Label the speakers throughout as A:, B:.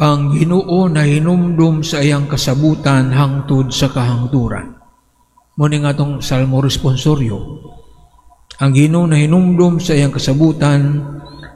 A: Ang Ginoo na hinumdum sa iyang kasabutan hangtod sa kahangturan. Muna nga itong Salmo responsoryo. Ang Ginoo na hinumdum sa iyang kasabutan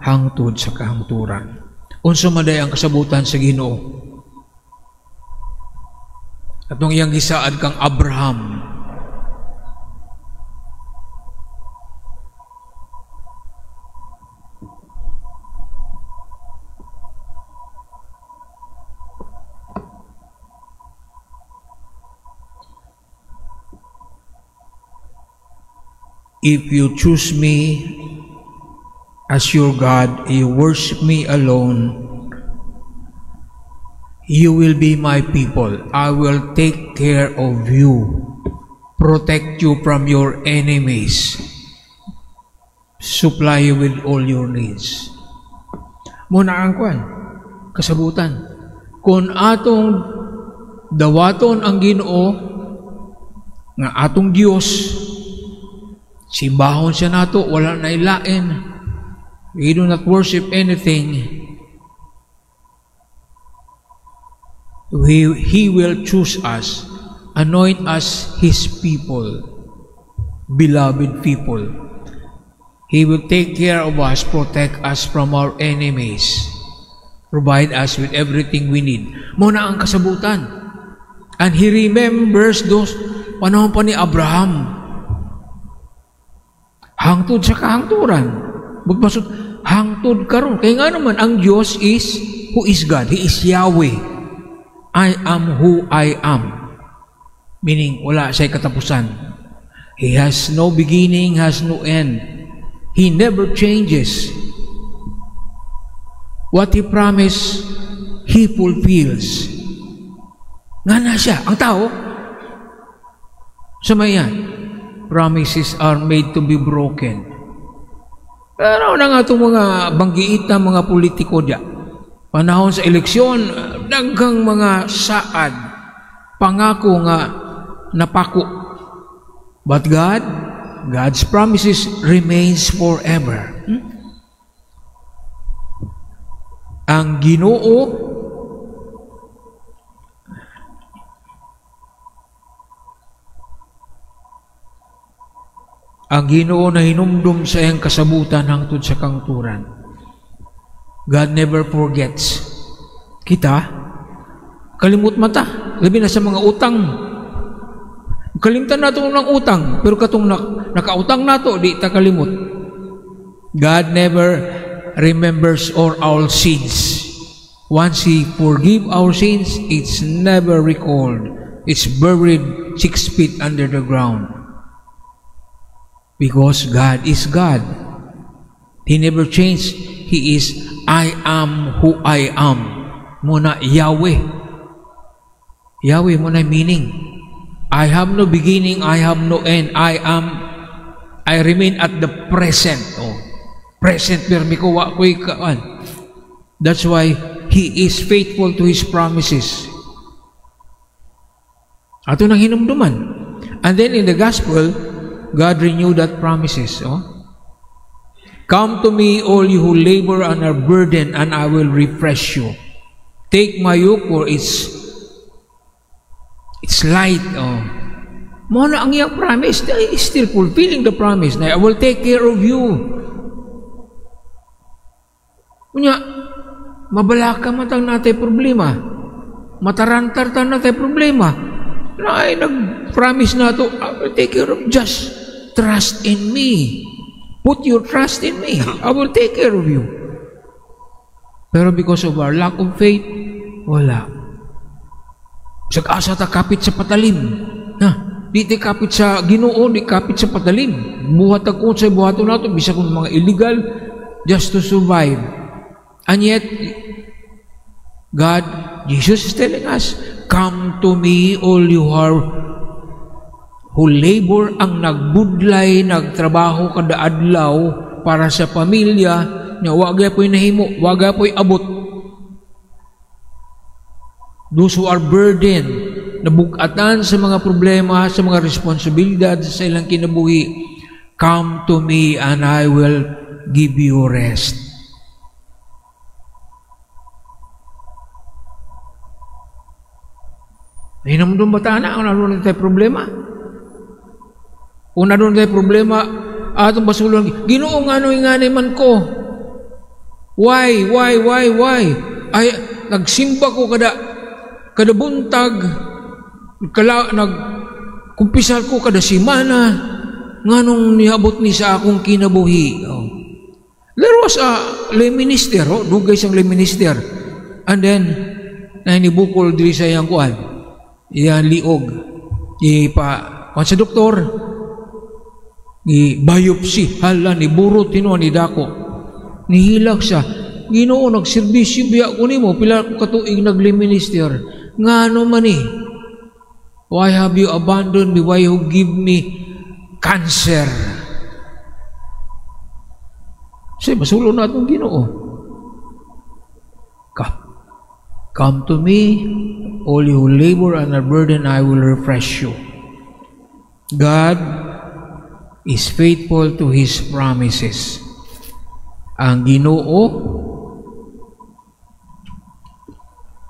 A: hangtod sa kahangturan. Unsa maday ang kasabutan sa Ginoo? Atong iyang gisaad kang Abraham. If you choose me as your God, you worship me alone, you will be my people. I will take care of you, protect you from your enemies, supply you with all your needs. Muna ang kasabutan. Kung atong dawaton ang Ginoo, nga atong Dios, simbahon siya nato, wala na ilain. We do not worship anything. He will choose us, anoint us His people, beloved people. He will take care of us, protect us from our enemies, provide us with everything we need. Muna ang kasabutan. And He remembers those panahon pa ni Abraham. Hangtod sa kahangturan. Magbasot, hangtod karon. Kaya nga naman, ang Diyos is, who is God? He is Yahweh. I am who I am. Meaning, wala siya'y katapusan. He has no beginning, has no end. He never changes. What He promised, He fulfills. Nga na siya, ang tao. Samayan. Promises are made to be broken. Pero na nga itong mga banggiita, mga politiko dyan. Panahon sa eleksyon, daghang mga saad, pangako nga napako. But God's promises remains forever. Ang Ginoo, ang Ginoo na hinumdum sa iyang kasabutan hangtod sa kahangturan. God never forgets. Kita, kalimut mata. Labi na sa mga utang. Kalimtan nato ng utang, pero katong nakautang nato, di ta kalimut. God never remembers all our sins. Once He forgive our sins, it's never recalled. It's buried 6 feet under the ground. Because God is God. He never changed. He is, I am who I am. Muna, Yahweh. Yahweh muna meaning. I have no beginning, I have no end. I remain at the present. Oh, present, permi ko, wa ko'y kaan. That's why He is faithful to His promises. Ato nang hinumduman. And then in the gospel, God renewed that promises. Oh? Come to me, all you who labor and are burdened, and I will refresh you. Take my yoke, for it's light. Oh. Muna ang iyang promise, He is still fulfilling the promise. I will take care of you. Kunya, mabalaka matang natay problema. Matarantar ta natay problema. Ay, nag-promise na to, I will take care of just trust in me. Put your trust in me. I will take care of you. Pero because of our lack of faith, wala. Sag-asa ta kapit sa patalim. Di ti kapit sa Ginoo, di kapit sa patalim. Buhat ako sa buhato nato, bisa kung mga illegal, just to survive. And yet, God, Jesus is telling us, come to me, all you who labor, ang nagbudlay, nagtrabaho kada adlaw para sa pamilya, nga wagay po'y nahimo, wagay po'y abot. those who are burdened, nabugatan sa mga problema, sa mga responsibilidad sa ilang kinabuhi, come to me and I will give you rest. Ay naman doon bata na, kung naroon tayo problema. Kung naroon tayo problema, atong basulon, Ginoo nga ano nga man ko. Why? Ay, nagsimba ko kada buntag, nagkumpisal ko kada simana, nga nung niabot ni sa akong kinabuhi. Oh. There was a lay minister, dugay siyang lay minister. And then, nainibukol diri sa iyang kuan, iyang liog. Kung sa doktor, ni biopsy, hala, ni burot, ni dako. Nihilag siya. Ginoo, nagserbisyo biya ko nimo, pila ko katuig nag-lay minister. Nga ano man eh, why have you abandoned me? Why you give me cancer? Kasi masulo na itong Ginoo. Come to me, all you who labor and are burdened, I will refresh you. God is faithful to His promises. Ang Ginoo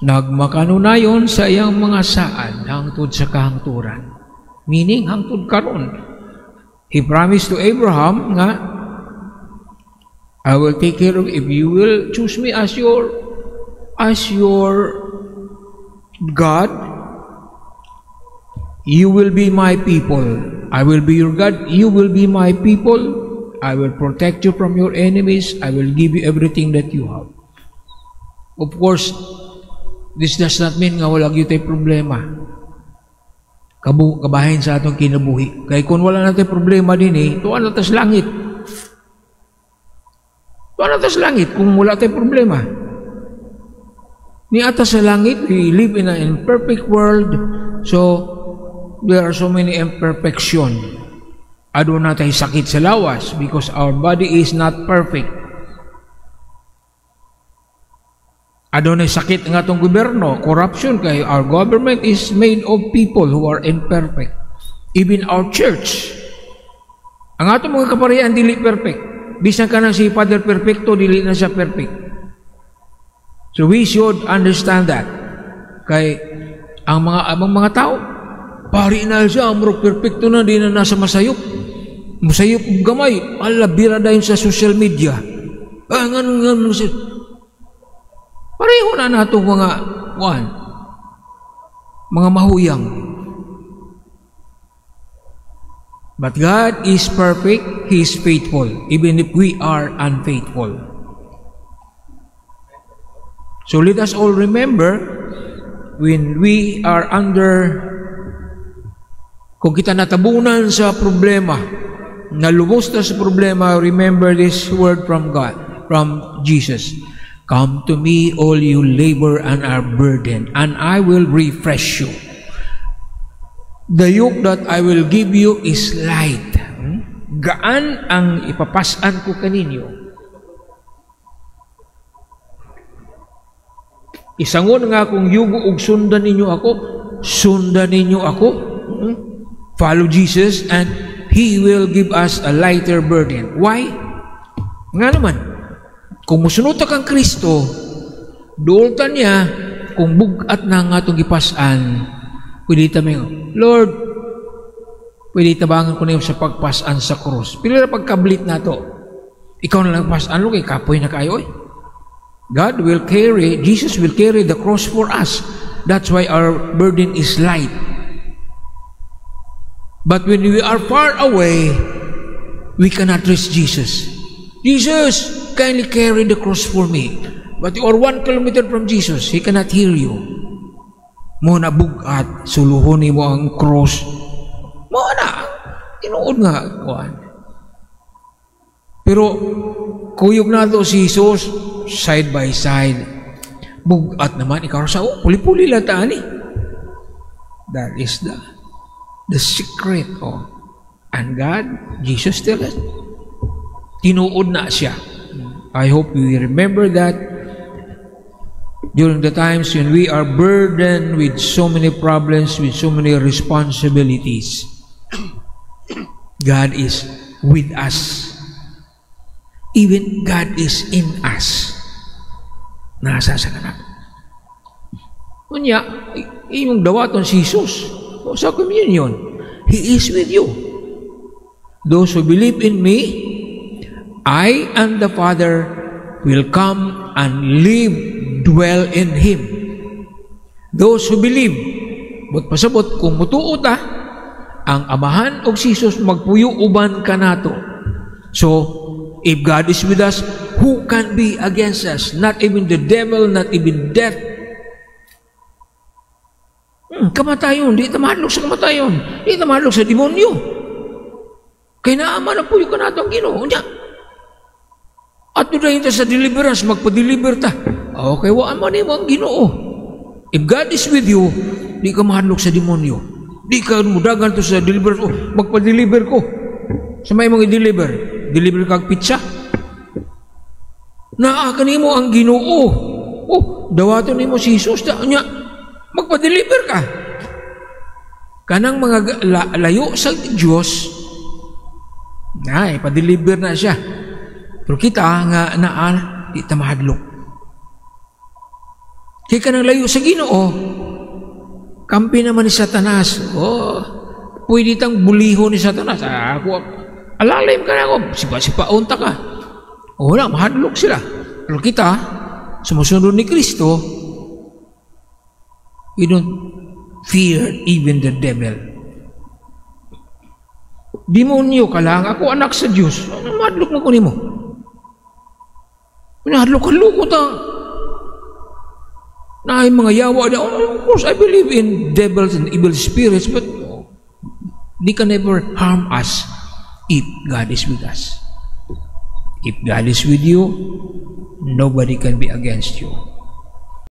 A: nagmakanunayon sa iyang mga saad hangtod sa kahangturan. Meaning, hangtod karon. He promised to Abraham nga, I will take care of, if you will choose me as your God, you will be my people. I will be your God, you will be my people. I will protect you from your enemies. I will give you everything that you have. Of course, this does not mean nga wala gyud tay problema. Kabahin sa atong kinabuhi. Kay kung wala natin problema din tuwa na tas langit. Tuwa na tas langit kung wala tay problema. Ni atas sa langit, we live in an imperfect world, so there are so many imperfections. Ado na tayo sakit sa lawas because our body is not perfect. Ado na sakit ng atong gobyerno, corruption, kay our government is made of people who are imperfect. Even our church. Ang atong mga kaparian dili perfect. Bisan ka na si Father Perfecto, dili na siya perfect. So we should understand that. Kay ang mga tao, pari na siya, amrok perfecto na, di na nasa masayop. Masayop gamay, alabira dahil sa social media. Nga siya. Pareho na nato mga mahuyang. But God is perfect, He is faithful, even if we are unfaithful. So let us all remember, when we are kung kita natabunan sa problema, nalubos na sa problema, remember this word from God, from Jesus. Come to me, all you labor and are burdened, and I will refresh you. The yoke that I will give you is light. Gaan ang ipapasan ko kaninyo. Isangon nga kung yugo ug sundan ninyo ako. Follow Jesus and He will give us a lighter burden. Why? Nga naman, kung musunod kang Kristo, dooltan niya, kung bugat na nga itong ipasan, pwede tayo, Lord, pwede tabangan ko na sa pagpasan sa krus. Pila na pagkablit na to. Ikaw na lang pasan, kay kapoy na kayo. Jesus will carry the cross for us. That's why our burden is light. But when we are far away, we cannot reach Jesus. Jesus, kindly carry the cross for me. But you are 1 kilometer from Jesus, He cannot hear you. Mo na bugat, suluhon mo ang cross. Mo na, tinuod nga. Pero, kuyog na to si Jesus, side by side. Bugat naman, ikaw sa puli-puli lang taani. That is the secret of. And God, Jesus tell us, tinuod na siya. I hope you remember that. during the times when we are burdened with so many problems, with so many responsibilities, God is with us. Even God is in us. Nasa sa kanan. Kunya, yung dawaton si Jesus, sa communion, He is with you. Those who believe in me, I and the Father will come and live, dwell in Him. Those who believe, but pasabot, kung mutuo ta, ang Amahan og si Jesus magpuyo uban ka nato. So, if God is with us, who can be against us? Not even the devil, not even death. Kamatayon, di tamahadlok sa kamatayon. Di tamahadlok sa demonyo. Kaya naaman na puyo ka nato ang Ginoo. At doon sa deliverance, magpa-deliver ta. Okay, waan mo ang Ginoo. If God is with you, di ka mahadlok sa demonyo. Di ka mudagan to sa deliverance. Oh, magpa-deliver ko. Sa may mga deliver. Deliver kag pizza. Naakan mo ang Ginoo. Oh, dawaton nimo si Jesus. Magpa-deliver ka. Kanang mga layo sa Diyos, pa-deliver na siya. Pero kita nga naan, di ta mahadlok. Kaya ka nang layo sa Ginoo, kampi naman ni Satanas. Oh, pwede tang buliho ni Satanas. Ako, alalim ka na ako, sipa-sipaon ta ka. Wala, mahadlok sila. Pero kita, sumusunod ni Kristo, we don't fear even the devil. Demonyo ka lang, ako anak sa Diyos. Mahadlok na ko ni mo. Minahadlok-hadloko ta. Na ay mga yawa. Of course, I believe in devils and evil spirits, but they can never harm us if God is with us. If God is with you, nobody can be against you.